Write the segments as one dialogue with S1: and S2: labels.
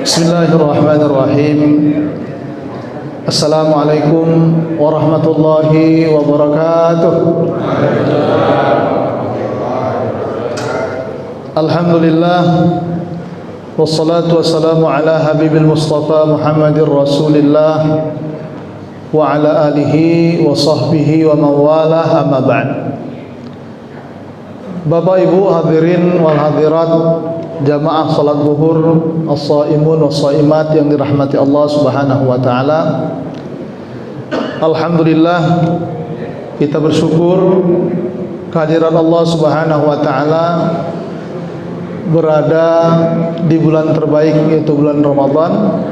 S1: Bismillahirrahmanirrahim. Assalamualaikum warahmatullahi wabarakatuh. Alhamdulillah, wassalatu wassalamu ala habibil mustafa Muhammadir Rasulillah wa ala alihi wa sahbihi wa mawalah, amma ba'd. Bapak Ibu hadirin wal hadirat jamaah salat zuhur, as-shaimun was-shaimat yang dirahmati Allah Subhanahu wa taala. Alhamdulillah, kita bersyukur kehadiran Allah Subhanahu wa taala berada di bulan terbaik, yaitu bulan Ramadan,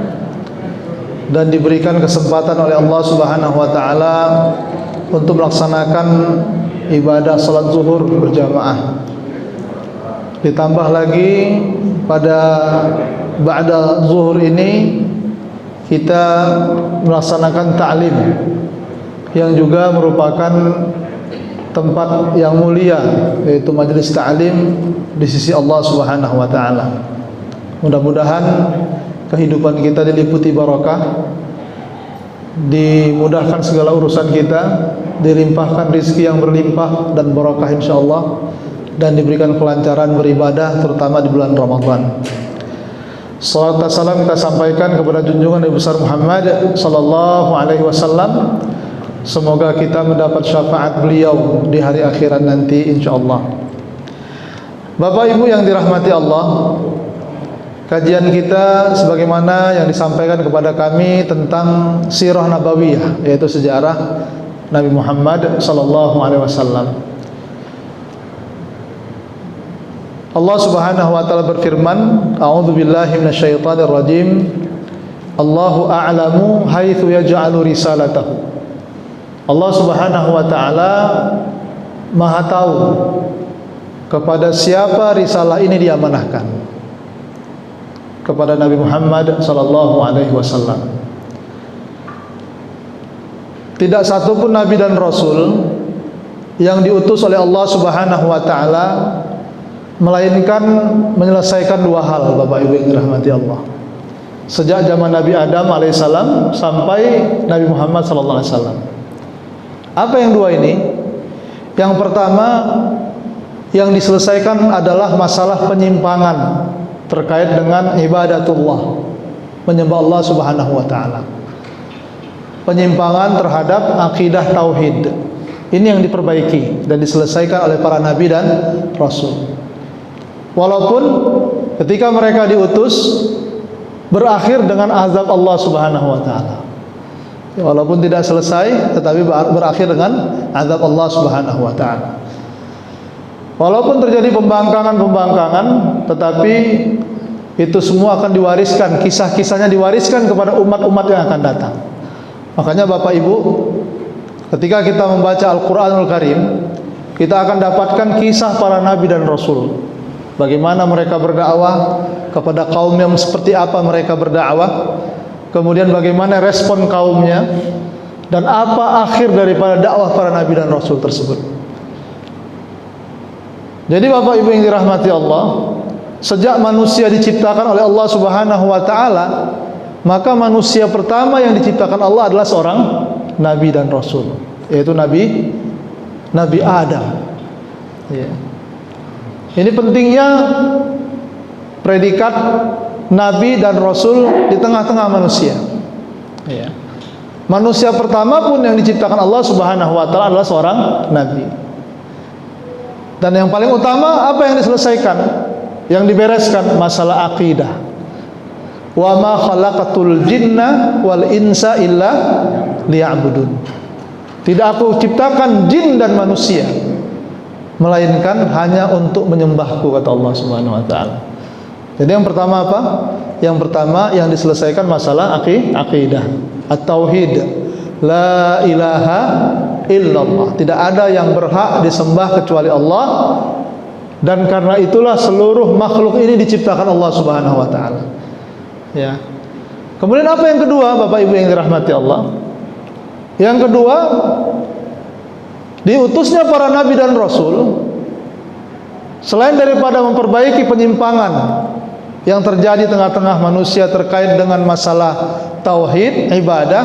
S1: dan diberikan kesempatan oleh Allah Subhanahu wa taala untuk melaksanakan ibadah salat zuhur berjamaah. Ditambah lagi pada ba'da zuhur ini kita melaksanakan ta'lim yang juga merupakan tempat yang mulia, yaitu majelis ta'lim di sisi Allah Subhanahu wa taala. Mudah-mudahan kehidupan kita diliputi barakah, dimudahkan segala urusan kita, dilimpahkan rezeki yang berlimpah dan barakah insyaallah, dan diberikan kelancaran beribadah terutama di bulan Ramadan. Salawat dan salam kita sampaikan kepada junjungan Nabi besar Muhammad sallallahu alaihi wasallam. Semoga kita mendapat syafaat beliau di hari akhirat nanti insyaallah. Bapak Ibu yang dirahmati Allah, kajian kita sebagaimana yang disampaikan kepada kami tentang sirah nabawiyah, yaitu sejarah Nabi Muhammad sallallahu alaihi wasallam. Allah Subhanahu wa taala berfirman, a'udzu billahi minasyaitonir rajim. Allahu a'lamu haitsu yaj'alu risalatahu. Allah Subhanahu wa taala Maha tahu kepada siapa risalah ini diamanahkan, kepada Nabi Muhammad sallallahu alaihi wasallam. Tidak satu pun nabi dan rasul yang diutus oleh Allah Subhanahu wa taala melainkan menyelesaikan dua hal, Bapak Ibu yang dirahmati Allah. Sejak zaman Nabi Adam alaihissalam sampai Nabi Muhammad sallallahu alaihi wasallam. Apa yang dua ini? Yang pertama yang diselesaikan adalah masalah penyimpangan terkait dengan ibadatullah, menyembah Allah Subhanahu wa taala. Penyimpangan terhadap akidah tauhid. Ini yang diperbaiki dan diselesaikan oleh para nabi dan rasul. Walaupun ketika mereka diutus berakhir dengan azab Allah Subhanahu wa taala. Walaupun tidak selesai tetapi berakhir dengan azab Allah Subhanahu wa taala. Walaupun terjadi pembangkangan-pembangkangan, tetapi itu semua akan diwariskan, kisah-kisahnya diwariskan kepada umat-umat yang akan datang. Makanya Bapak Ibu, ketika kita membaca Al-Qur'anul Karim, kita akan dapatkan kisah para nabi dan rasul. Bagaimana mereka berdakwah, kepada kaum yang seperti apa mereka berdakwah, kemudian bagaimana respon kaumnya, dan apa akhir daripada dakwah para nabi dan rasul tersebut. Jadi Bapak Ibu yang dirahmati Allah, sejak manusia diciptakan oleh Allah Subhanahu wa taala, maka manusia pertama yang diciptakan Allah adalah seorang nabi dan rasul, yaitu Nabi Adam. Ya. Ini pentingnya predikat nabi dan rasul di tengah-tengah manusia. Ya. Manusia pertama pun yang diciptakan Allah Subhanahu wa taala adalah seorang nabi. Dan yang paling utama apa yang diselesaikan, yang dibereskan, masalah akidah. Wa ma khalaqatul jinna wal insa illa liya'budun. Tidak aku ciptakan jin dan manusia melainkan hanya untuk menyembahku, kata Allah Subhanahu wa taala. Jadi yang pertama apa? Yang pertama yang diselesaikan masalah akidah, at-tauhid. La ilaha illallah. Tidak ada yang berhak disembah kecuali Allah, dan karena itulah seluruh makhluk ini diciptakan Allah Subhanahu wa taala. Ya. Kemudian apa yang kedua, Bapak Ibu yang dirahmati Allah? Yang kedua, diutusnya para nabi dan rasul, selain daripada memperbaiki penyimpangan yang terjadi tengah-tengah manusia terkait dengan masalah tauhid, ibadah.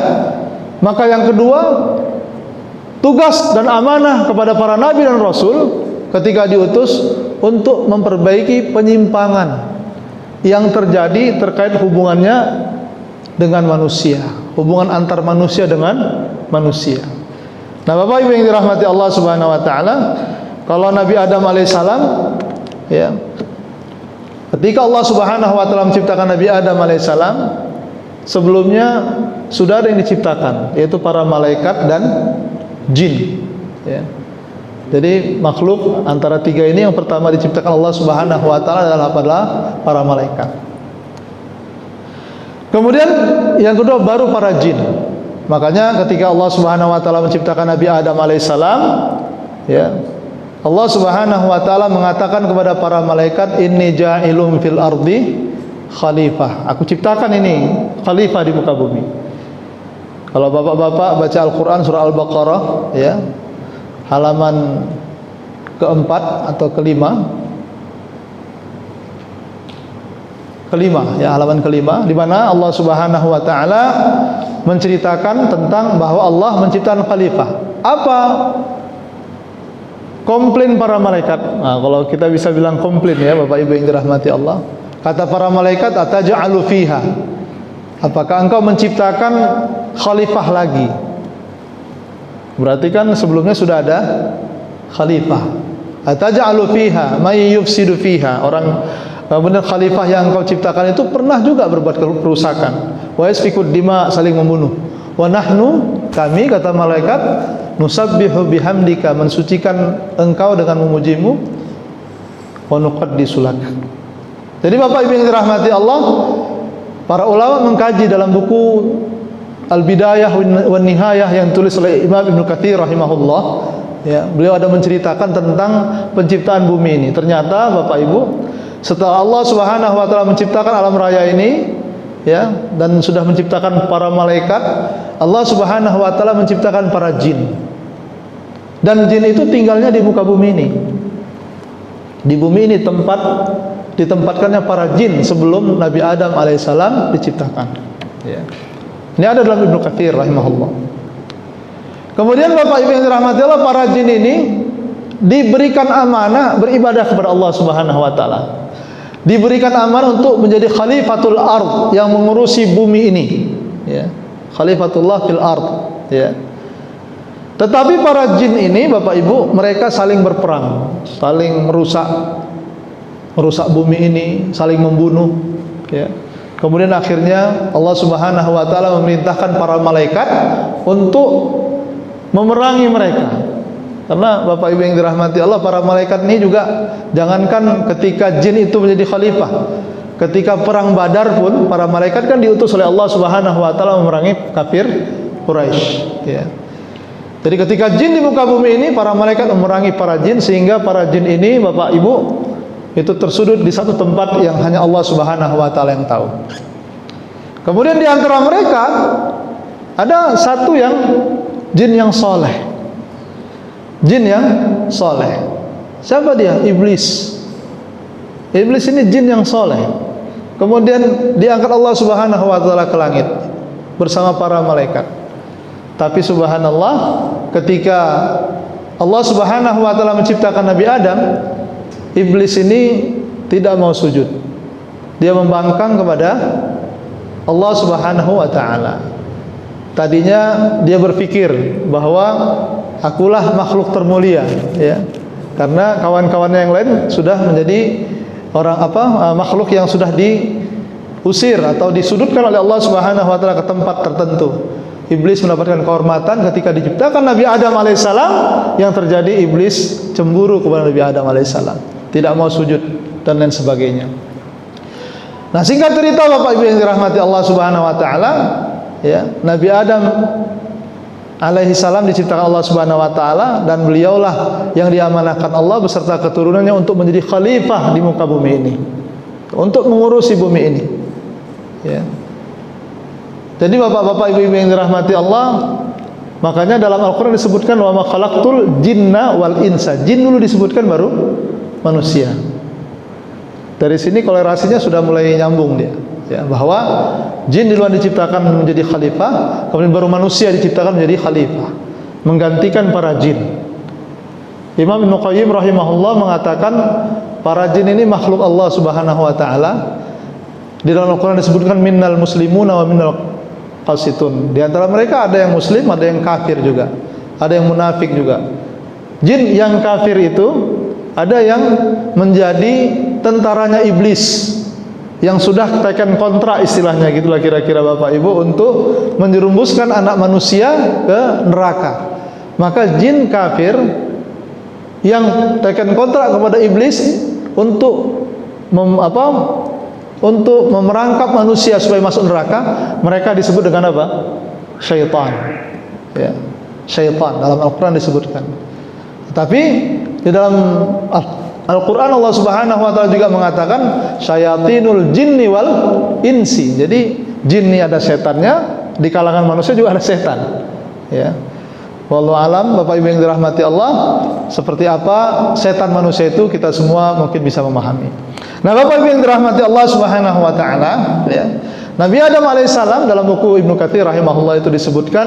S1: Maka yang kedua, tugas dan amanah kepada para nabi dan rasul ketika diutus untuk memperbaiki penyimpangan yang terjadi terkait hubungannya dengan manusia, hubungan antar manusia dengan manusia. Nah, Bapak Ibu yang dirahmati Allah Subhanahu wa taala, kalau Nabi Adam alaihissalam, ya, ketika Allah Subhanahu wa taala menciptakan Nabi Adam alaihissalam, sebelumnya sudah ada yang diciptakan, yaitu para malaikat dan jin, ya. Jadi makhluk antara tiga ini yang pertama diciptakan Allah Subhanahu wa taala adalah para malaikat. Kemudian yang kedua baru para jin. Makanya ketika Allah Subhanahu wa taala menciptakan Nabi Adam alaihissalam, ya, Allah Subhanahu wa taala mengatakan kepada para malaikat, inni ja'ilum fil ardi khalifah. Aku ciptakan ini khalifah di muka bumi. Kalau bapak-bapak baca Al-Qur'an surah Al-Baqarah, ya, halaman keempat atau kelima, ya, halaman kelima, di mana Allah Subhanahu wa taala menceritakan tentang bahwa Allah menciptakan khalifah. Apa komplain para malaikat? Nah, kalau kita bisa bilang komplain, ya Bapak Ibu yang dirahmati Allah. Kata para malaikat, ataj'alu fiha, apakah engkau menciptakan khalifah lagi? Berarti kan sebelumnya sudah ada khalifah. Ataj'alu fiha may yufsidu fiha, orang benar khalifah yang engkau ciptakan itu pernah juga berbuat kerusakan. Wa yasfikud dima, saling membunuh. Wa nahnu, kami, kata malaikat, nusabbihu bihamdika, mensucikan engkau dengan memujimu, wa nuqaddisu lak. Jadi Bapak Ibu yang dirahmati Allah, para ulama mengkaji dalam buku Al-Bidayah wan Nihayah yang tulis oleh Imam Ibnu Katsir rahimahullah, ya, beliau ada menceritakan tentang penciptaan bumi ini. Ternyata Bapak Ibu, setelah Allah Subhanahu wa taala menciptakan alam raya ini, ya, dan sudah menciptakan para malaikat, Allah Subhanahu wa taala menciptakan para jin. Dan jin itu tinggalnya di muka bumi ini. Di bumi ini ditempatkannya para jin sebelum Nabi Adam alaihissalam diciptakan, ya. Ini ada dalam Ibnu Katsir rahimahullah. Kemudian Bapak Ibu yang dirahmati Allah, para jin ini diberikan amanah beribadah kepada Allah Subhanahu wa taala. Diberikan amanah untuk menjadi khalifatul ard, yang mengurusi bumi ini, ya. Khalifatullah fil ard, ya. Tetapi para jin ini Bapak Ibu, mereka saling berperang, saling merusak bumi ini, saling membunuh, ya. Kemudian akhirnya Allah Subhanahu wa taala memerintahkan para malaikat untuk memerangi mereka. Karena Bapak Ibu yang dirahmati Allah, para malaikat ini juga, jangankan ketika jin itu menjadi khalifah, ketika perang Badar pun para malaikat kan diutus oleh Allah Subhanahu wa taala memerangi kafir Quraisy, ya. Jadi ketika jin di muka bumi ini, para malaikat memerangi para jin, sehingga para jin ini Bapak Ibu itu tersudut di satu tempat yang hanya Allah Subhanahu wa taala yang tahu. Kemudian di antara mereka ada satu yang jin yang soleh. Jin yang soleh. Siapa dia? Iblis. Iblis ini jin yang soleh. Kemudian diangkat Allah Subhanahu wa taala ke langit bersama para malaikat. Tapi subhanallah, ketika Allah Subhanahu wa taala menciptakan Nabi Adam, iblis ini tidak mau sujud. Dia membangkang kepada Allah Subhanahu wa taala. Tadinya dia berpikir bahwa akulah makhluk termulia, ya. Karena kawan-kawannya yang lain sudah menjadi makhluk yang sudah diusir atau disudutkan oleh Allah Subhanahu wa taala ke tempat tertentu. Iblis mendapatkan kehormatan ketika diciptakan Nabi Adam alaihissalam. Yang terjadi, iblis cemburu kepada Nabi Adam alaihissalam, tidak mau sujud dan lain sebagainya. Nah, singkat cerita Bapak Ibu yang dirahmati Allah Subhanahu wa taala, ya, Nabi Adam alaihissalam diciptakan Allah Subhanahu wa taala, dan beliaulah yang diamanahkan Allah beserta keturunannya untuk menjadi khalifah di muka bumi ini, untuk mengurusi bumi ini, ya. Jadi Bapak-bapak, Ibu-ibu yang dirahmati Allah, makanya dalam Al-Qur'an disebutkan wa ma khalaqtul jinna wal insa. Jin dulu disebutkan, baru manusia. Dari sini kolerasinya sudah mulai nyambung dia. Ya, bahwa jin duluan diciptakan menjadi khalifah, kemudian baru manusia diciptakan menjadi khalifah, menggantikan para jin. Imam Ibnu Qayyim rahimahullah mengatakan para jin ini makhluk Allah Subhanahu wa taala. Di dalam Al-Qur'an disebutkan minnal muslimuna wa minnal qasitun. Di antara mereka ada yang muslim, ada yang kafir juga. Ada yang munafik juga. Jin yang kafir itu ada yang menjadi tentaranya iblis, yang sudah tekan kontrak istilahnya gitulah kira-kira Bapak Ibu, untuk menjerumuskan anak manusia ke neraka. Maka jin kafir yang tekan kontrak kepada iblis untuk untuk memerangkap manusia supaya masuk neraka, mereka disebut dengan apa? Syaitan. Ya, syaitan dalam Al-Qur'an disebutkan. Tapi di dalam Al-Qur'an Allah Subhanahu wa taala juga mengatakan syayatinul jinni wal insi. Jadi jin ini ada setannya, di kalangan manusia juga ada setan. Ya. Wallahu alam, Bapak Ibu yang dirahmati Allah, seperti apa setan manusia itu kita semua mungkin bisa memahami. Nah, Bapak Ibu yang dirahmati Allah Subhanahu wa taala, ya. Nabi Adam alaihissalam dalam buku Ibnu Katsir rahimahullah itu disebutkan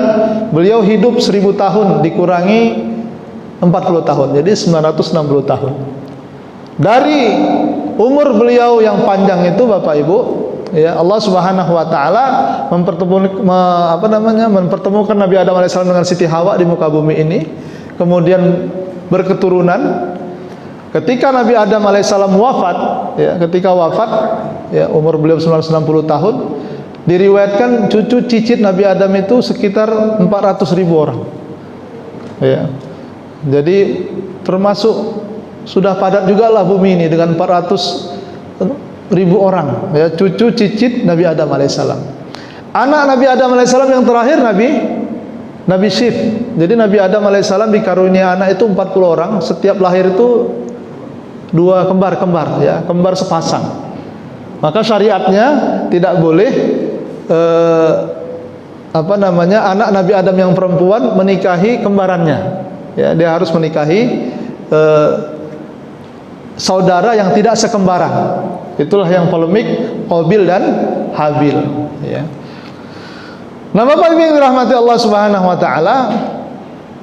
S1: beliau hidup 1000 tahun dikurangi 40 tahun, jadi 960 tahun. Dari umur beliau yang panjang itu Bapak Ibu, ya, Allah Subhanahu wa taala mempertemukan Nabi Adam alaihissalam dengan Siti Hawa di muka bumi ini, kemudian berketurunan. Ketika Nabi Adam alaihissalam wafat, ya, ketika wafat, ya, umur beliau 960 tahun, diriwayatkan cucu cicit Nabi Adam itu sekitar 400.000 orang. Ya. Jadi termasuk sudah padat juga lah bumi ini dengan 400.000 orang, ya, cucu cicit Nabi Adam alaihissalam. Anak Nabi Adam alaihissalam yang terakhir Nabi Syith. Jadi Nabi Adam alaihissalam dikarunia anak itu 40 orang. Setiap lahir itu 2 kembar, ya, kembar sepasang. Maka syariatnya tidak boleh anak Nabi Adam yang perempuan menikahi kembarannya. Ya, dia harus menikahi saudara yang tidak sekembaran. Itulah yang polemik Qabil dan Habil, ya. Nah, Bapak Ibu yang dirahmati Allah Subhanahu wa taala,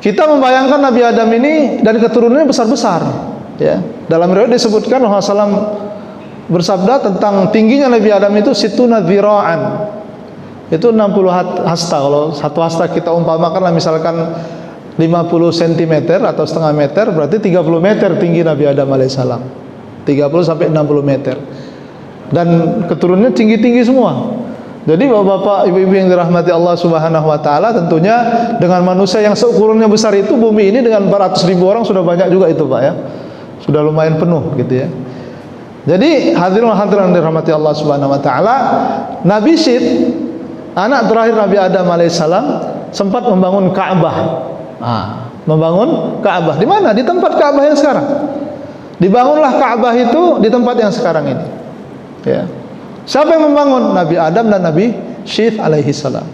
S1: kita membayangkan Nabi Adam ini dan keturunannya besar-besar, ya. Dalam riwayat disebutkan Rasulullah SAW bersabda tentang tingginya Nabi Adam itu situna dzira'an. Itu 60 hasta. Kalau satu hasta kita umpamakan misalkan 50 cm atau setengah meter, berarti 30 meter tinggi Nabi Adam alaihissalam. 30 sampai 60 meter. Dan keturunannya tinggi-tinggi semua. Jadi Bapak Ibu yang dirahmati Allah Subhanahu wa taala, tentunya dengan manusia yang seukurannya besar itu, bumi ini dengan 400.000 orang sudah banyak juga itu, Pak, ya. Sudah lumayan penuh gitu, ya. Jadi hadirin yang dirahmati Allah Subhanahu wa taala, Nabi Syith, anak terakhir Nabi Adam alaihissalam, sempat membangun Ka'bah. Membangun Ka'bah di mana? Di tempat Ka'bah yang sekarang. Dibangunlah Ka'bah itu di tempat yang sekarang ini. Ya. Siapa yang membangun? Nabi Adam dan Nabi Syith alaihi salam.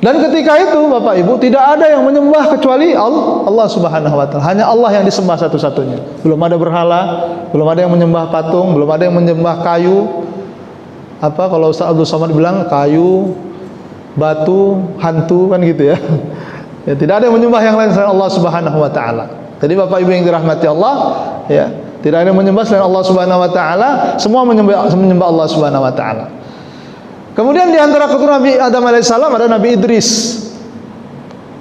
S1: Dan ketika itu Bapak Ibu tidak ada yang menyembah kecuali Allah Subhanahu wa taala. Hanya Allah yang disembah satu-satunya. Belum ada berhala, belum ada yang menyembah patung, belum ada yang menyembah kayu. Kalau Ustaz Abdul Somad bilang kayu, batu, hantu, kan gitu, ya. Ya, tidak ada yang menyembah yang lain selain Allah Subhanahu wa taala. Jadi Bapak Ibu yang dirahmati Allah, ya, tidak ada yang menyembah selain Allah Subhanahu wa taala, semua menyembah Allah Subhanahu wa taala. Kemudian di antara keturunan Nabi Adam alaihissalam ada Nabi Idris.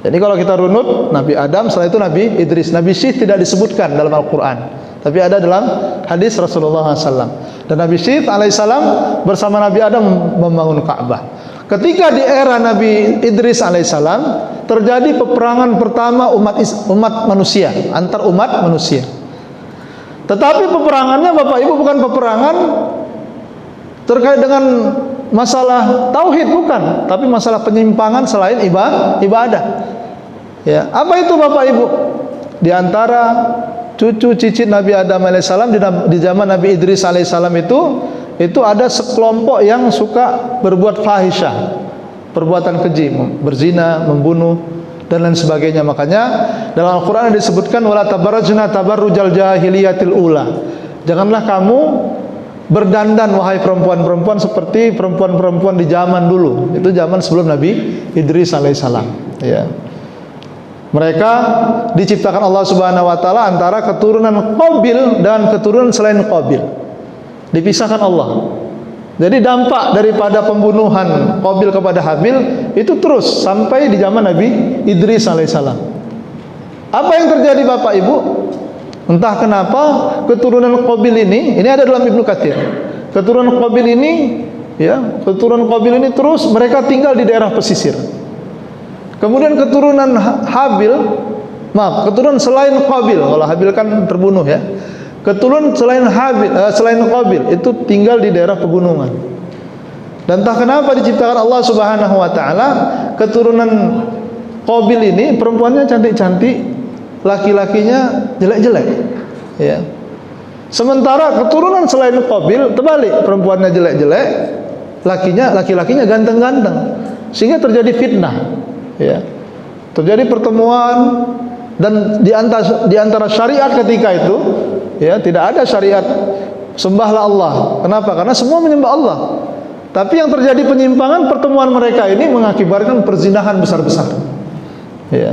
S1: Jadi kalau kita runut, Nabi Adam, setelah itu Nabi Idris. Nabi Syith tidak disebutkan dalam Al-Qur'an, tapi ada dalam hadis Rasulullah SAW. Dan Nabi Syith alaihissalam bersama Nabi Adam membangun Ka'bah. Ketika di era Nabi Idris alaihissalam terjadi peperangan pertama umat manusia, antar umat manusia. Tetapi peperangannya Bapak Ibu bukan peperangan terkait dengan masalah tauhid, bukan, tapi masalah penyimpangan selain ibadah. Ya, apa itu Bapak Ibu? Di antara cucu cicit Nabi Adam alaihissalam di zaman Nabi Idris alaihissalam itu ada sekelompok yang suka berbuat fahisyah, perbuatan keji, berzina, membunuh dan lain sebagainya. Makanya dalam Al-Qur'an disebutkan wala tabarrajna tabarrujal jahiliyatil ula. Janganlah kamu berdandan wahai perempuan-perempuan seperti perempuan-perempuan di zaman dulu. Itu zaman sebelum Nabi Idris alaihissalam. Ya. Mereka diciptakan Allah Subhanahu wa taala antara keturunan Qabil dan keturunan selain Qabil. Dipisahkan Allah. Jadi dampak daripada pembunuhan Qabil kepada Habil itu terus sampai di zaman Nabi Idris alaihissalam. Apa yang terjadi Bapak Ibu? Entah kenapa keturunan Qabil ini ada dalam Ibnu Katsir. Keturunan Qabil ini, ya, keturunan Qabil ini terus mereka tinggal di daerah pesisir. Kemudian keturunan keturunan selain Qabil, kalau Habil kan terbunuh ya. Keturunan selain Qabil itu tinggal di daerah pegunungan. Dan entah kenapa diciptakan Allah Subhanahu wa taala keturunan Qabil ini perempuannya cantik-cantik, laki-lakinya jelek-jelek, ya. Sementara keturunan selain Qabil terbalik, perempuannya jelek-jelek, laki-lakinya ganteng-ganteng, sehingga terjadi fitnah, ya. Terjadi pertemuan dan di antara syariat ketika itu, ya, tidak ada syariat sembahlah Allah. Kenapa? Karena semua menyembah Allah. Tapi yang terjadi penyimpangan pertemuan mereka ini mengakibatkan perzinahan besar-besar, ya.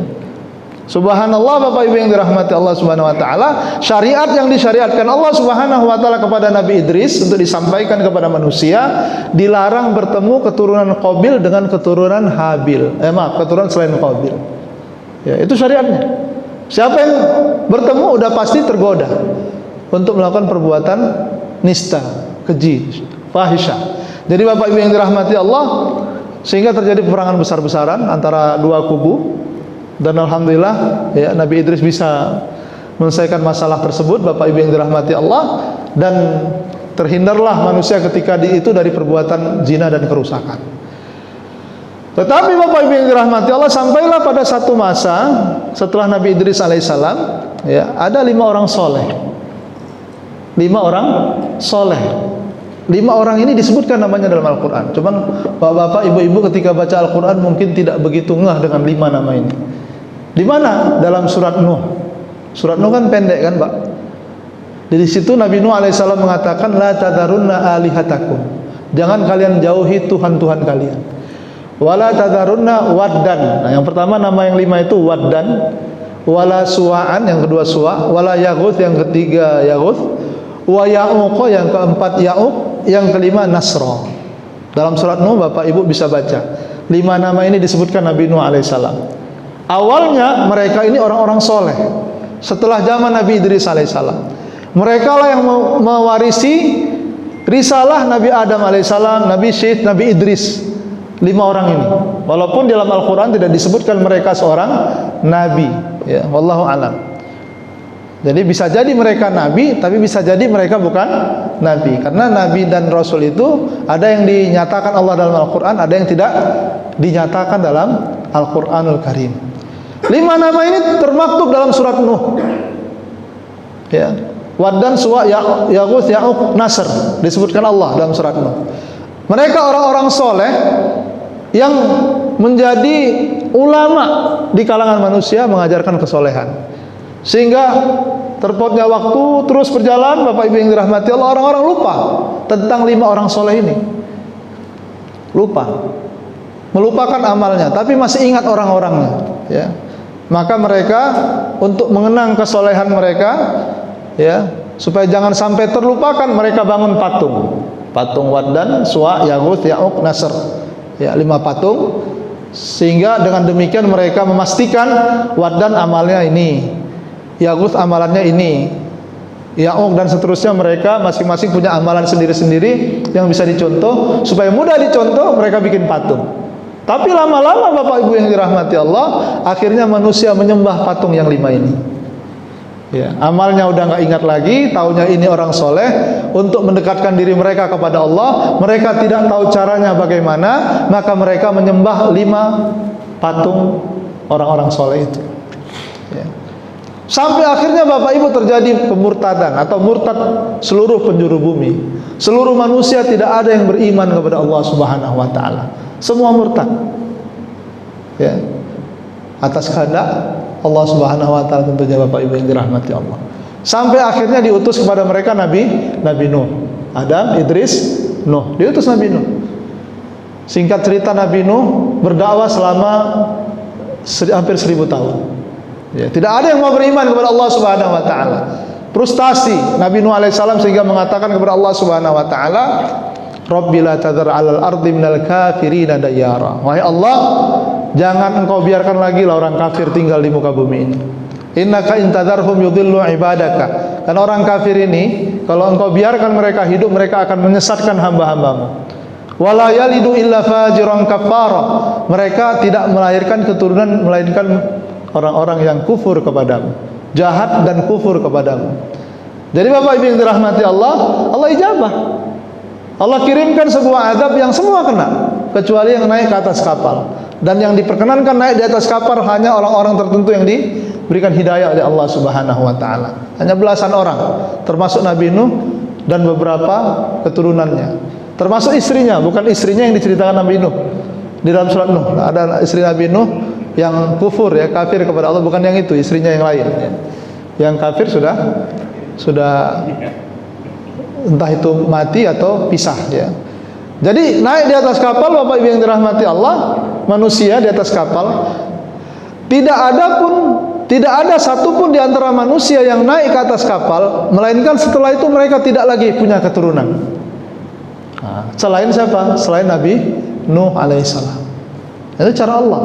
S1: Subhanallah Bapak Ibu yang dirahmati Allah Subhanahu wa taala, syariat yang disyariatkan Allah Subhanahu wa taala kepada Nabi Idris untuk disampaikan kepada manusia, dilarang bertemu keturunan Qabil dengan keturunan Habil. Keturunan selain Qabil. Ya, itu syariatnya. Siapa yang bertemu udah pasti tergoda untuk melakukan perbuatan nista, keji, fahisyah. Jadi Bapak Ibu yang dirahmati Allah, sehingga terjadi peperangan besar-besaran antara dua kubu. Dan alhamdulillah, ya, Nabi Idris bisa menyelesaikan masalah tersebut Bapak Ibu yang dirahmati Allah, dan terhindarlah manusia ketika itu dari perbuatan zina dan kerusakan. Tetapi Bapak Ibu yang dirahmati Allah, sampailah pada satu masa setelah Nabi Idris alaihissalam, ya, ada 5 orang soleh. 5 orang soleh. 5 orang ini disebutkan namanya dalam Al-Quran. Cuman Bapak Ibu ketika baca Al-Quran mungkin tidak begitu ngeh dengan 5 nama ini. Di mana? Dalam surat Nuh. Surat Nuh kan pendek kan, Pak? Di situ Nabi Nuh alaihissalam mengatakan, la tadarunna alihatakum. Jangan kalian jauhi Tuhan-Tuhan kalian. Wala tadarunna waddan. Nah, yang pertama nama yang 5 itu waddan. Wala suwa'an, yang kedua suwa'. Wala yaghut, yang ketiga yaghut. Wa ya'uq, yang keempat ya'uq. Yang kelima nasra. Dalam surat Nuh Bapak Ibu bisa baca 5 nama ini disebutkan Nabi Nuh alaihissalam. Awalnya mereka ini orang-orang soleh. Setelah zaman Nabi Idris alaihissalam, mereka lah yang mewarisi risalah Nabi Adam alaihissalam, Nabi Syed, Nabi Idris. 5 orang ini. Walaupun dalam Al-Quran tidak disebutkan mereka seorang nabi, ya, wallahu alam. Jadi bisa jadi mereka nabi, tapi bisa jadi mereka bukan nabi. Karena nabi dan rasul itu ada yang dinyatakan Allah dalam Al-Quran, ada yang tidak dinyatakan dalam Al-Quranul Karim. 5 nama ini termaktub dalam surat Nuh, ya. Waddan, Suwa, Yaghus, Ya'uq, Nasr disebutkan Allah dalam surat Nuh. Mereka orang-orang soleh yang menjadi ulama di kalangan manusia, mengajarkan kesolehan. Sehingga terpautnya waktu terus berjalan, Bapak Ibu yang dirahmati Allah, orang-orang lupa tentang 5 orang soleh ini. Melupakan amalnya, tapi masih ingat orang-orangnya, ya. Maka mereka untuk mengenang kesolehan mereka, ya, supaya jangan sampai terlupakan, mereka bangun patung Waddan, Suwa, Yaghut, Ya'uq, Nasr, ya, 5 patung. Sehingga dengan demikian mereka memastikan Waddan amalnya ini, Yaghut amalannya ini, Ya'uq dan seterusnya. Mereka masing-masing punya amalan sendiri-sendiri yang bisa dicontoh. Supaya mudah dicontoh, mereka bikin patung. Tapi lama-lama Bapak Ibu yang dirahmati Allah, akhirnya manusia menyembah patung yang 5 ini. Ya, amalnya udah nggak ingat lagi, taunya ini orang soleh. Untuk mendekatkan diri mereka kepada Allah, mereka tidak tahu caranya bagaimana, maka mereka menyembah 5 patung orang-orang soleh itu. Ya. Sampai akhirnya Bapak Ibu terjadi pemurtadan atau murtad seluruh penjuru bumi. Seluruh manusia tidak ada yang beriman kepada Allah Subhanahu wa taala. Semua murtad, ya, atas kehendak Allah Subhanahu wa taala tentunya Bapak Ibu yang dirahmati Allah. Sampai akhirnya diutus kepada mereka Nabi Nuh. Adam, Idris, Nuh. Diutus Nabi Nuh. Singkat cerita, Nabi Nuh berdakwah selama hampir 1000 tahun. Ya, tidak ada yang mau beriman kepada Allah Subhanahu wa taala. Frustasi Nabi Nuh alaihissalam sehingga mengatakan kepada Allah Subhanahu wa taala, Rabbi la tadhar 'alal ardi minal kafirina dayyara. Wahai Allah, jangan engkau biarkan lagi orang kafir tinggal di muka bumi ini. Innaka intadharhum yudhillu ibadaka. Karena orang kafir ini, kalau engkau biarkan mereka hidup, mereka akan menyesatkan hamba-hambamu. Wala yalidu illa fajiran kafara. Mereka tidak melahirkan keturunan melainkan orang-orang yang kufur kepadamu, jahat dan kufur kepadamu. Jadi Bapak Ibu yang dirahmati Allah, Allah ijabah. Allah kirimkan sebuah azab yang semua kena, kecuali yang naik ke atas kapal. Dan yang diperkenankan naik di atas kapal hanya orang-orang tertentu yang diberikan hidayah oleh Allah Subhanahu wa taala. Hanya belasan orang, termasuk Nabi Nuh dan beberapa keturunannya. Termasuk istrinya, bukan istrinya yang diceritakan Nabi Nuh. Di dalam surat Nuh ada istri Nabi Nuh yang kufur, ya, kafir kepada Allah, bukan yang itu, istrinya yang lain. Yang kafir sudah entah itu mati atau pisah, ya. Jadi naik di atas kapal, Bapak Ibu yang dirahmati Allah, manusia di atas kapal, tidak ada satupun di antara manusia yang naik ke atas kapal, melainkan setelah itu mereka tidak lagi punya keturunan. Selain siapa? Selain Nabi Nuh alaihissalam. Itu cara Allah.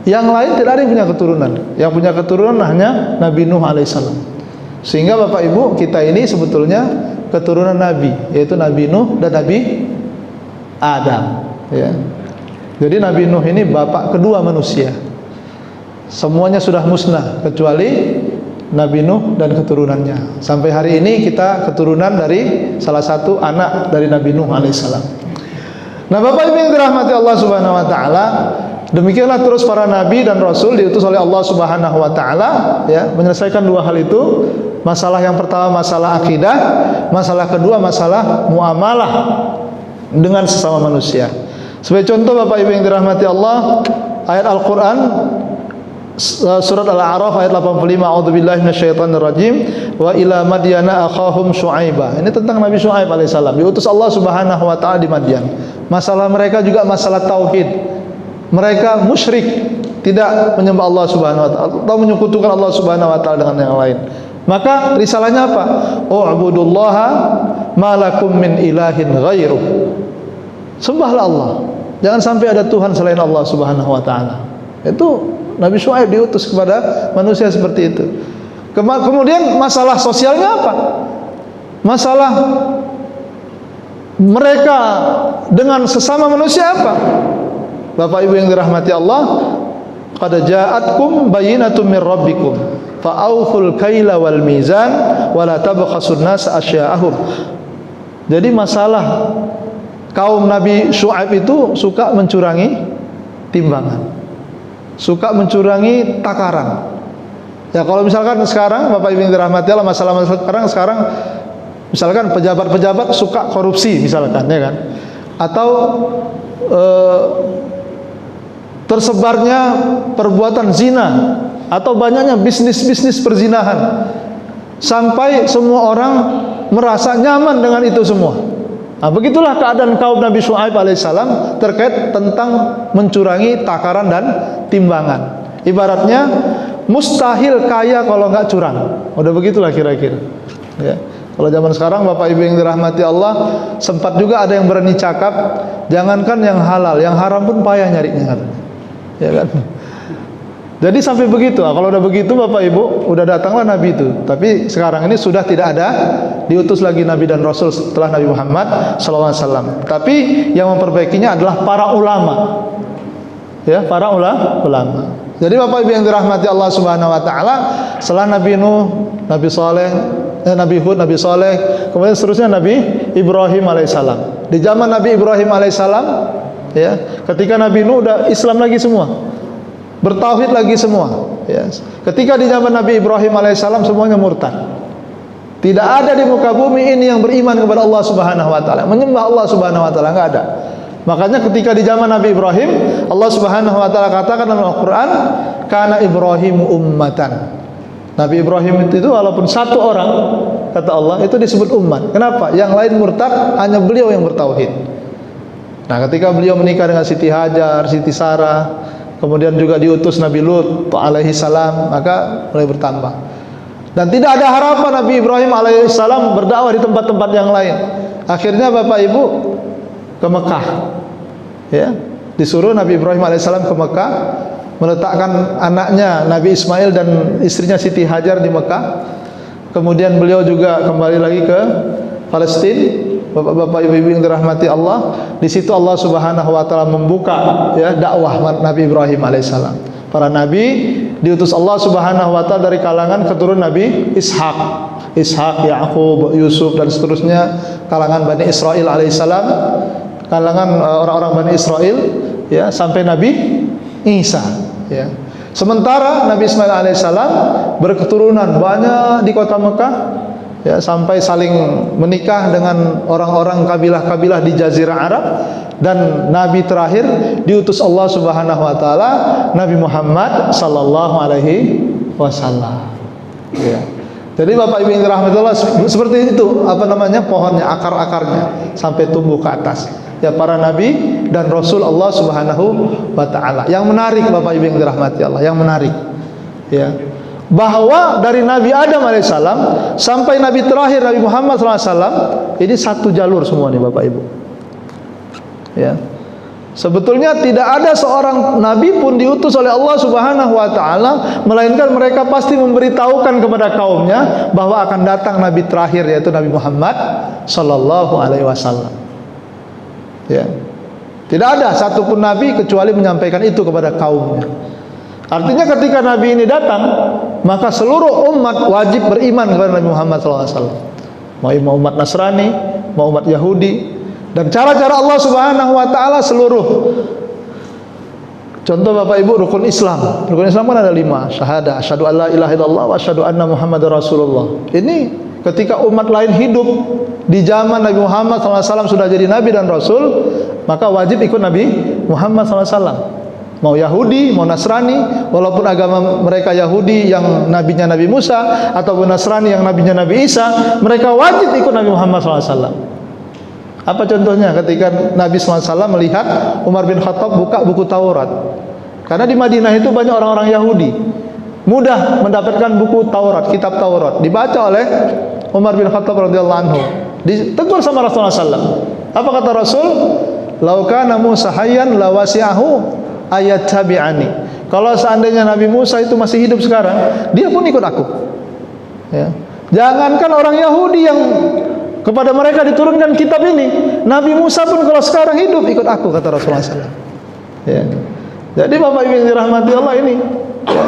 S1: Yang lain tidak ada yang punya keturunan. Yang punya keturunan hanya Nabi Nuh alaihissalam. Sehingga Bapak Ibu, kita ini sebetulnya keturunan Nabi, yaitu Nabi Nuh dan Nabi Adam, ya. Jadi Nabi Nuh ini bapak kedua manusia. Semuanya sudah musnah kecuali Nabi Nuh dan keturunannya. Sampai hari ini kita keturunan dari salah satu anak dari Nabi Nuh alaihissalam. Nah, Bapak Ibu yang dirahmati Allah Subhanahu wa taala, demikianlah terus para nabi dan rasul diutus oleh Allah Subhanahu wa taala, ya, menyelesaikan dua hal itu. Masalah yang pertama masalah akidah, masalah kedua masalah muamalah dengan sesama manusia. Sebagai contoh Bapak Ibu yang dirahmati Allah, ayat Al-Qur'an surat Al-A'raf ayat 85, a'udzubillahi minasyaitonirrajim, wa ila madyana akhahum syu'aiba. Ini tentang Nabi Syu'aib alaihissalam, diutus Allah Subhanahu wa taala di Madyan. Masalah mereka juga masalah tauhid. Mereka musyrik, tidak menyembah Allah Subhanahu wa taala atau menyekutukan Allah Subhanahu wa taala dengan yang lain. Maka risalahnya apa? U'budullaha ma lakum min ilahin ghairuh. Sembahlah Allah. Jangan sampai ada Tuhan selain Allah Subhanahu wa taala. Itu Nabi Syu'aib diutus kepada manusia seperti itu. Kemudian masalah sosialnya apa? Masalah mereka dengan sesama manusia apa? Bapak Ibu yang dirahmati Allah, qad ja'atkum bayyinatun min rabbikum fa'awful kaila wal mizan wa la tabkhasun nas asya'ahum. Jadi masalah kaum Nabi Syu'aib itu suka mencurangi timbangan, suka mencurangi takaran. Ya, kalau misalkan sekarang Bapak Ibu yang dirahmati Allah, masalah sekarang misalkan pejabat-pejabat suka korupsi misalkan, ya kan? Atau tersebarnya perbuatan zina atau banyaknya bisnis-bisnis perzinahan sampai semua orang merasa nyaman dengan itu semua. Nah, begitulah keadaan kaum Nabi Syu'aib alaihissalam terkait tentang mencurangi takaran dan timbangan. Ibaratnya mustahil kaya kalau nggak curang. Udah begitulah kira-kira. Ya. Kalau zaman sekarang Bapak Ibu yang dirahmati Allah, sempat juga ada yang berani cakap, jangankan yang halal, yang haram pun payah nyarinya. Ya kan? Jadi sampai begitu. Kalau udah begitu Bapak Ibu, udah datanglah Nabi itu. Tapi sekarang ini sudah tidak ada diutus lagi Nabi dan Rasul setelah Nabi Muhammad SAW. Tapi yang memperbaikinya adalah para ulama. Ya, para ulama. Jadi Bapak Ibu yang dirahmati Allah Subhanahu wa taala, setelah Nabi Nuh, Nabi Saleh, Nabi Hud, Nabi Saleh, kemudian seterusnya Nabi Ibrahim alaihissalam. Di zaman Nabi Ibrahim alaihissalam, ya, ketika Nabi Nuh udah Islam lagi semua, bertauhid lagi semua, ya. Ketika di zaman Nabi Ibrahim alaihissalam semuanya murtad. Tidak ada di muka bumi ini yang beriman kepada Allah Subhanahu wa taala, menyembah Allah Subhanahu wa taala, enggak ada. Makanya ketika di zaman Nabi Ibrahim, Allah Subhanahu wa taala katakan dalam Al-Qur'an, kana Ibrahimu ummatan. Nabi Ibrahim itu walaupun satu orang, kata Allah, itu disebut umat. Kenapa? Yang lain murtad, hanya beliau yang bertauhid. Nah, ketika beliau menikah dengan Siti Hajar, Siti Sarah, kemudian juga diutus Nabi Lut alaihi salam, maka mulai bertambah. Dan tidak ada harapan Nabi Ibrahim alaihi salam berdakwah di tempat-tempat yang lain. Akhirnya Bapak Ibu ke Mekah. Ya, disuruh Nabi Ibrahim alaihi salam ke Mekah, meletakkan anaknya Nabi Ismail dan istrinya Siti Hajar di Mekah. Kemudian beliau juga kembali lagi ke Palestina. Bapak-bapak, ibu-ibu yang dirahmati Allah, di situ Allah Subhanahu wa taala membuka ya dakwah Nabi Ibrahim alaihissalam. Para nabi diutus Allah Subhanahu wa taala dari kalangan keturunan Nabi Ishak, Yakub, Yusuf dan seterusnya, kalangan Bani Israel alaihissalam, kalangan orang-orang Bani Israel ya, sampai Nabi Isa ya. Sementara Nabi Ismail alaihissalam berketurunan banyak di kota Mekah ya, sampai saling menikah dengan orang-orang kabilah-kabilah di Jazirah Arab. Dan nabi terakhir diutus Allah Subhanahu wa taala Nabi Muhammad sallallahu alaihi wasallam ya. Jadi Bapak Ibu yang dirahmati Allah, seperti itu pohonnya, akar-akarnya sampai tumbuh ke atas ya, para nabi dan rasul Allah Subhanahu wa taala. Yang menarik Bapak Ibu yang dirahmati Allah, yang menarik ya, bahwa dari Nabi Adam alaihissalam sampai Nabi terakhir Nabi Muhammad SAW, ini satu jalur semua nih Bapak Ibu ya. Sebetulnya tidak ada seorang nabi pun diutus oleh Allah Subhanahu wa taala melainkan mereka pasti memberitahukan kepada kaumnya bahwa akan datang nabi terakhir, yaitu Nabi Muhammad sallallahu alaihi wasallam ya. Tidak ada satupun nabi kecuali menyampaikan itu kepada kaumnya. Artinya ketika nabi ini datang, maka seluruh umat wajib beriman kepada Nabi Muhammad SAW. Mau umat Nasrani, mau umat Yahudi, dan cara-cara Allah Subhanahu wa taala seluruh. Contoh Bapak Ibu, rukun Islam. Rukun Islam kan ada 5, syahadah, asyhadu alla ilaha illallah wa asyhadu anna Muhammadar Rasulullah. Ini ketika umat lain hidup di zaman Nabi Muhammad SAW sudah jadi nabi dan rasul, maka wajib ikut Nabi Muhammad SAW. Mau Yahudi, mau Nasrani, walaupun agama mereka Yahudi yang nabinya Nabi Musa, ataupun Nasrani yang nabinya Nabi Isa, mereka wajib ikut Nabi Muhammad SAW. Apa contohnya? Ketika Nabi SAW melihat Umar bin Khattab buka buku Taurat, karena di Madinah itu banyak orang-orang Yahudi, mudah mendapatkan buku Taurat, kitab Taurat, dibaca oleh Umar bin Khattab radhiyallahu anhu, ditegur sama Rasulullah SAW. Apa kata Rasul? Lau kana Musa hayyan lawasi'ahu ayat tabi'ani. Kalau seandainya Nabi Musa itu masih hidup sekarang, dia pun ikut aku ya. Jangankan orang Yahudi yang kepada mereka diturunkan kitab ini, Nabi Musa pun kalau sekarang hidup ikut aku, kata Rasulullah SAW ya. Jadi Bapak Ibu yang dirahmati Allah, ini ya,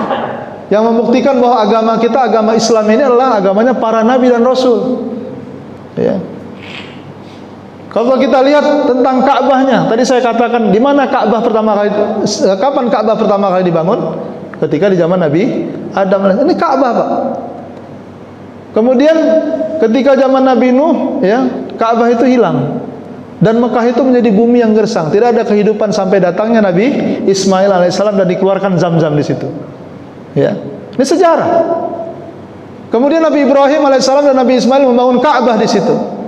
S1: yang membuktikan bahwa agama kita, agama Islam ini adalah agamanya para nabi dan rasul ya. Kalau kita lihat tentang Ka'bahnya, tadi saya katakan di mana Ka'bah pertama kali, kapan Ka'bah pertama kali dibangun? Ketika di zaman Nabi Adam. Ini Ka'bah, Pak. Kemudian ketika zaman Nabi Nuh, ya, Ka'bah itu hilang dan Mekah itu menjadi bumi yang gersang, tidak ada kehidupan sampai datangnya Nabi Ismail alaihissalam dan dikeluarkan Zam-Zam di situ. Ya, ini sejarah. Kemudian Nabi Ibrahim alaihissalam dan Nabi Ismail membangun Ka'bah di situ.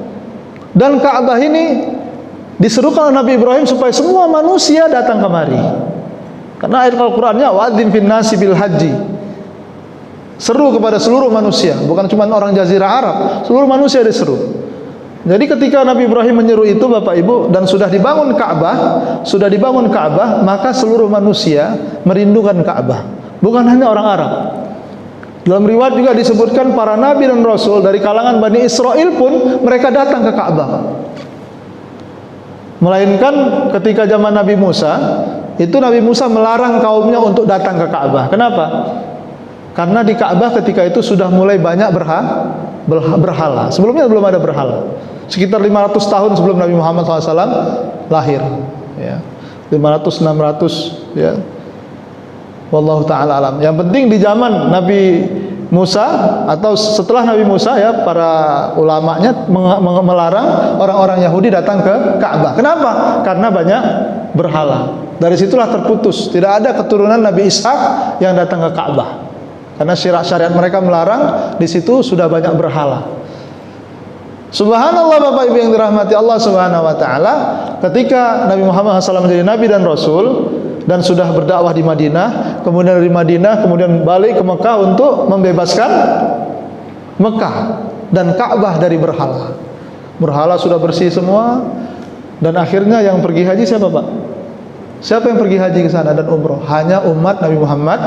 S1: Dan Ka'bah ini diserukan oleh Nabi Ibrahim supaya semua manusia datang kemari. Karena ayat Al-Qur'annya wa'adzim fin nasi bil haji. Seru kepada seluruh manusia, bukan cuma orang Jazirah Arab, seluruh manusia diseru. Jadi ketika Nabi Ibrahim menyeru itu Bapak Ibu, dan sudah dibangun Ka'bah, maka seluruh manusia merindukan Ka'bah, bukan hanya orang Arab. Dalam riwayat juga disebutkan para nabi dan rasul dari kalangan Bani Israel pun mereka datang ke Ka'bah. Melainkan ketika zaman Nabi Musa, itu Nabi Musa melarang kaumnya untuk datang ke Ka'bah. Kenapa? Karena di Ka'bah ketika itu sudah mulai banyak berhala. Sebelumnya belum ada berhala. Sekitar 500 tahun sebelum Nabi Muhammad SAW lahir, ya. 500-600, ya. Wallahu ta'ala alam. Yang penting di zaman Nabi Musa atau setelah Nabi Musa, ya, para ulamanya melarang orang-orang Yahudi datang ke Ka'bah. Kenapa? Karena banyak berhala. Dari situlah terputus. Tidak ada keturunan Nabi Ishak yang datang ke Ka'bah. Karena syariat mereka melarang, di situ sudah banyak berhala. Subhanallah Bapak Ibu yang dirahmati Allah Subhanahu wa taala, ketika Nabi Muhammad SAW menjadi nabi dan rasul dan sudah berdakwah di Madinah, kemudian dari Madinah kemudian balik ke Mekah untuk membebaskan Mekah dan Ka'bah dari berhala. Berhala sudah bersih semua, dan akhirnya yang pergi haji siapa, Pak? Siapa yang pergi haji ke sana dan umroh? Hanya umat Nabi Muhammad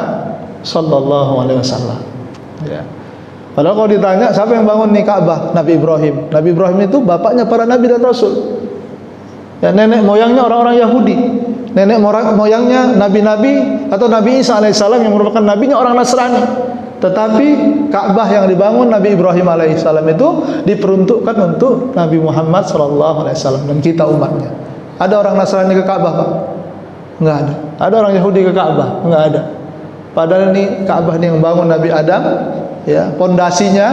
S1: sallallahu alaihi wasallam. Ya. Padahal kalau ditanya siapa yang bangun nih Ka'bah? Nabi Ibrahim. Nabi Ibrahim itu bapaknya para nabi dan rasul. Ya, nenek moyangnya orang-orang Yahudi. Nenek moyangnya nabi-nabi atau Nabi Isa alaihissalam yang merupakan nabinya orang Nasrani. Tetapi Ka'bah yang dibangun Nabi Ibrahim alaihissalam itu diperuntukkan untuk Nabi Muhammad sallallahu alaihi wasallam dan kita umatnya. Ada orang Nasrani ke Ka'bah, Pak? Enggak ada. Ada orang Yahudi ke Ka'bah? Enggak ada. Padahal ini Ka'bah ini yang bangun Nabi Adam, ya, pondasinya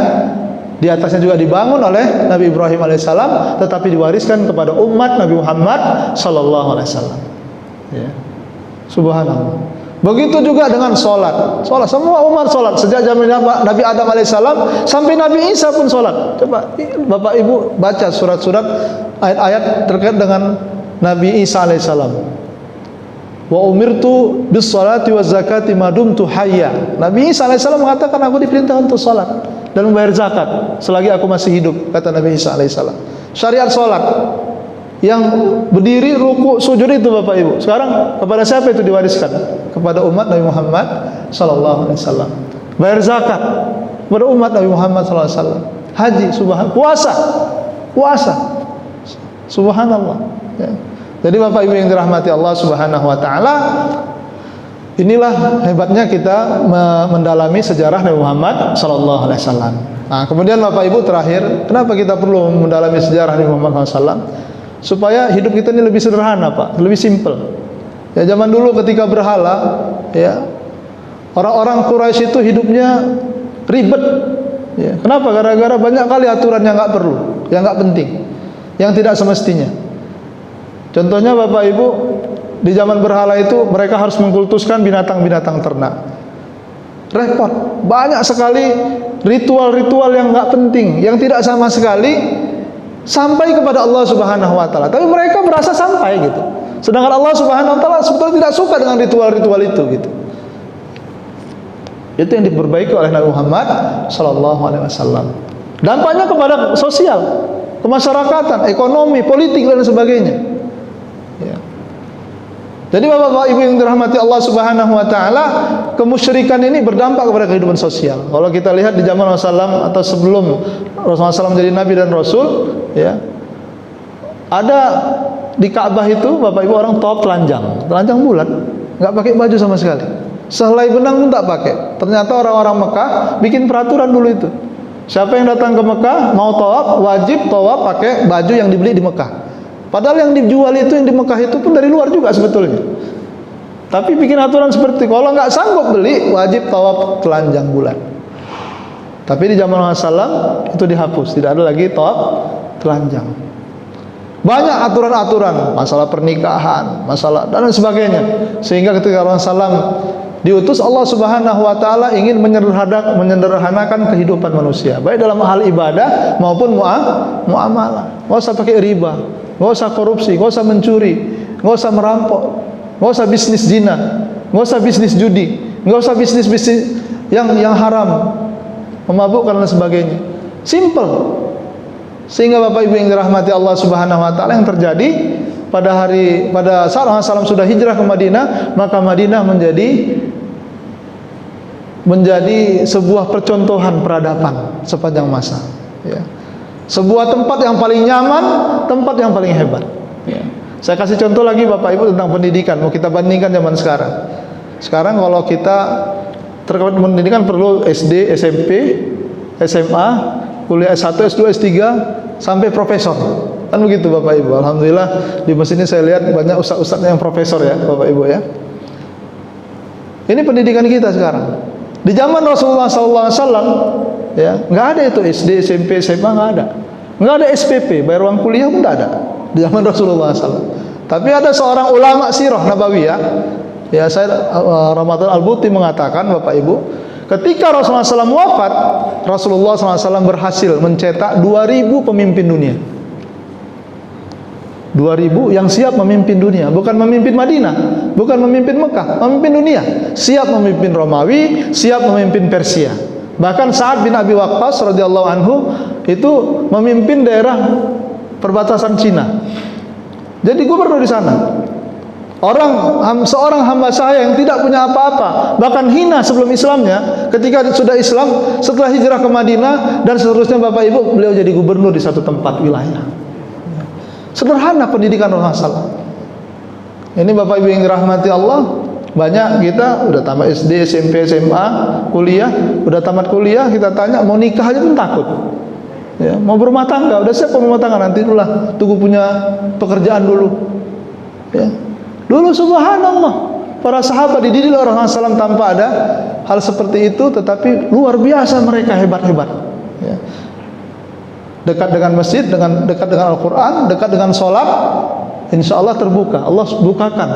S1: di atasnya juga dibangun oleh Nabi Ibrahim alaihissalam, tetapi diwariskan kepada umat Nabi Muhammad sallallahu alaihi wasallam. Ya. Subhanallah. Begitu juga dengan sholat. Sholat, semua umat sholat sejak zaman Nabi Adam alaihissalam sampai Nabi Isa pun sholat. Coba Bapak Ibu baca surat-surat ayat-ayat terkait dengan Nabi Isa alaihissalam. Wa umirtu bis salati waz zakati madumtu hayya. Nabi Isa alaihissalam mengatakan, aku diperintah untuk sholat dan membayar zakat selagi aku masih hidup, kata Nabi Isa alaihissalam. Syariat sholat yang berdiri, ruku, sujud itu Bapak Ibu, sekarang kepada siapa itu diwariskan? Kepada umat Nabi Muhammad sallallahu alaihi wasallam. Bayar zakat kepada umat Nabi Muhammad sallallahu alaihi wasallam. Haji, puasa, subhanallah, ya. Jadi Bapak Ibu yang dirahmati Allah Subhanahu wa taala, inilah hebatnya kita mendalami sejarah Nabi Muhammad sallallahu alaihi wasallam. Nah, kemudian Bapak Ibu terakhir, kenapa kita perlu mendalami sejarah Nabi Muhammad sallallahu alaihi wasallam? Supaya hidup kita ini lebih sederhana, Pak, lebih simpel. Ya, zaman dulu ketika berhala, ya, orang-orang Quraisy itu hidupnya ribet. Ya, kenapa? Gara-gara banyak kali aturan yang nggak perlu, yang nggak penting, yang tidak semestinya. Contohnya Bapak Ibu, di zaman berhala itu mereka harus mengkultuskan binatang-binatang ternak. Repot, banyak sekali ritual-ritual yang nggak penting, yang tidak sama sekali sampai kepada Allah Subhanahu wa taala. Tapi mereka merasa sampai gitu. Sedangkan Allah Subhanahu wa taala sebetulnya tidak suka dengan ritual-ritual itu gitu. Itu yang diperbaiki oleh Nabi Muhammad sallallahu alaihi wasallam. Dampaknya kepada sosial, kemasyarakatan, ekonomi, politik dan sebagainya. Ya. Jadi Bapak-bapak Ibu yang dirahmati Allah Subhanahu wa taala, kemusyrikan ini berdampak kepada kehidupan sosial. Kalau kita lihat di zaman Rasulullah atau sebelum Rasulullah SAW menjadi nabi dan rasul, ya, ada di Ka'bah itu Bapak Ibu orang tawaf telanjang bulat, nggak pakai baju sama sekali, sehelai benang pun tak pakai. Ternyata orang-orang Mekah bikin peraturan dulu itu, siapa yang datang ke Mekah mau tawaf wajib tawaf pakai baju yang dibeli di Mekah. Padahal yang dijual itu, yang di Mekah itu pun dari luar juga sebetulnya. Tapi bikin aturan seperti kalau nggak sanggup beli wajib tawaf telanjang bulat. Tapi di zaman Rasulullah itu dihapus, tidak ada lagi tawaf telanjang. Banyak aturan-aturan, masalah pernikahan, masalah dan sebagainya. Sehingga ketika Rasulullah diutus Allah Subhanahu wa taala ingin menyederhanakan kehidupan manusia, baik dalam hal ibadah maupun muamalah. Enggak usah pakai riba, enggak usah korupsi, enggak usah mencuri, enggak usah merampok, enggak usah bisnis zina, enggak usah bisnis judi, enggak usah bisnis yang haram, memabukkan dan sebagainya. Simple. Sehingga Bapak Ibu yang dirahmati Allah Subhanahu wa taala, yang terjadi pada saat Rasulullah SAW sudah hijrah ke Madinah, maka Madinah menjadi sebuah percontohan peradaban sepanjang masa, ya. Sebuah tempat yang paling nyaman, tempat yang paling hebat, ya. Saya kasih contoh lagi Bapak Ibu tentang pendidikan. Mau kita bandingkan zaman sekarang. Sekarang kalau kita terkait pendidikan perlu SD, SMP, SMA, kuliah S1, S2, S3 sampai profesor. Kan begitu Bapak Ibu. Alhamdulillah di masjid ini saya lihat banyak ustaz-ustaz yang profesor ya Bapak Ibu ya. Ini pendidikan kita sekarang. Di zaman Rasulullah SAW, ya, nggak ada itu SD, SMP, SMA, nggak ada. Nggak ada SPP, bayar uang kuliah pun nggak ada di zaman Rasulullah SAW. Tapi ada seorang ulama sirah nabawiyah, ya, saya Ramadan Al-Buti mengatakan Bapak Ibu, Ketika Rasulullah SAW wafat, Rasulullah SAW berhasil mencetak 2000 pemimpin dunia. 2000 yang siap memimpin dunia, bukan memimpin Madinah, bukan memimpin Mekah, memimpin dunia. Siap memimpin Romawi, siap memimpin Persia. Bahkan Sa'ad bin Abi Waqqas radhiyallahu anhu itu memimpin daerah perbatasan Cina. Jadi gubernur di sana. Seorang hamba saya yang tidak punya apa-apa, bahkan hina sebelum Islamnya, ketika sudah Islam, setelah hijrah ke Madinah dan seterusnya, Bapak Ibu, beliau jadi gubernur di satu tempat wilayah. Sederhana pendidikan Rasulullah. Ini Bapak Ibu yang dirahmati Allah, banyak kita udah tamat SD, SMP, SMA, kuliah, udah tamat kuliah, kita tanya mau nikah aja pun takut. Ya, mau berumah tangga, udah siap berumah tangga, nanti dulu lah, tunggu punya pekerjaan dulu. Ya. Dulu subhanallah, para sahabat dididik oleh Rasulullah SAW tanpa ada hal seperti itu, tetapi luar biasa mereka hebat-hebat. Ya. Dekat dengan masjid, dekat dengan Al-Quran, dekat dengan sholat, insya Allah terbuka. Allah bukakan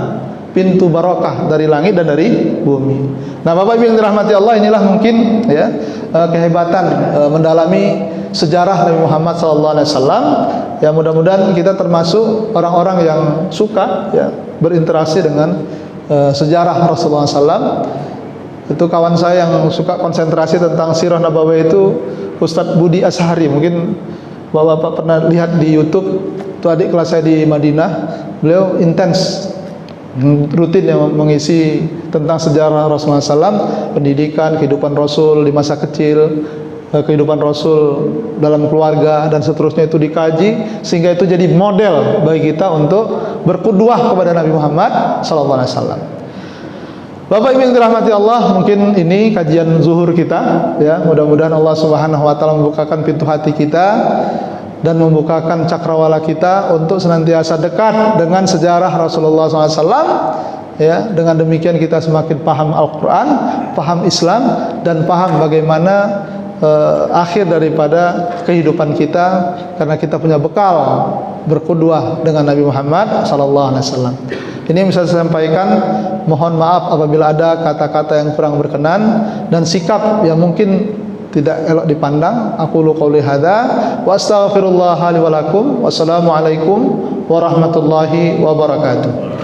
S1: pintu barakah dari langit dan dari bumi. Nah, Bapak Ibu yang dirahmati Allah, inilah mungkin ya kehebatan mendalami sejarah Nabi Muhammad SAW. Ya, mudah-mudahan kita termasuk orang-orang yang suka ya berinteraksi dengan sejarah Rasulullah SAW. Itu kawan saya yang suka konsentrasi tentang sirah Nabawi itu Ustadz Budi Ashari. Mungkin Bapak pernah lihat di YouTube. Itu adik kelas saya di Madinah. Beliau intens rutin yang mengisi tentang sejarah Rasulullah SAW, pendidikan, kehidupan Rasul di masa kecil, kehidupan Rasul dalam keluarga dan seterusnya, itu dikaji sehingga itu jadi model bagi kita untuk berqudwah kepada Nabi Muhammad SAW. Bapak Ibu yang dirahmati Allah, mungkin ini kajian zuhur kita ya. Mudah-mudahan Allah Subhanahu wa taala membukakan pintu hati kita dan membukakan cakrawala kita untuk senantiasa dekat dengan sejarah Rasulullah SAW. Ya, dengan demikian kita semakin paham Al-Quran, paham Islam, dan paham bagaimana akhir daripada kehidupan kita, karena kita punya bekal berqudwah dengan Nabi Muhammad SAW. Ini yang bisa saya sampaikan. Mohon maaf apabila ada kata-kata yang kurang berkenan dan sikap yang mungkin tidak elok dipandang. Aqulu qouli hadza wa astaghfirullah li wa lakum. Wassalamualaikum warahmatullahi wabarakatuh.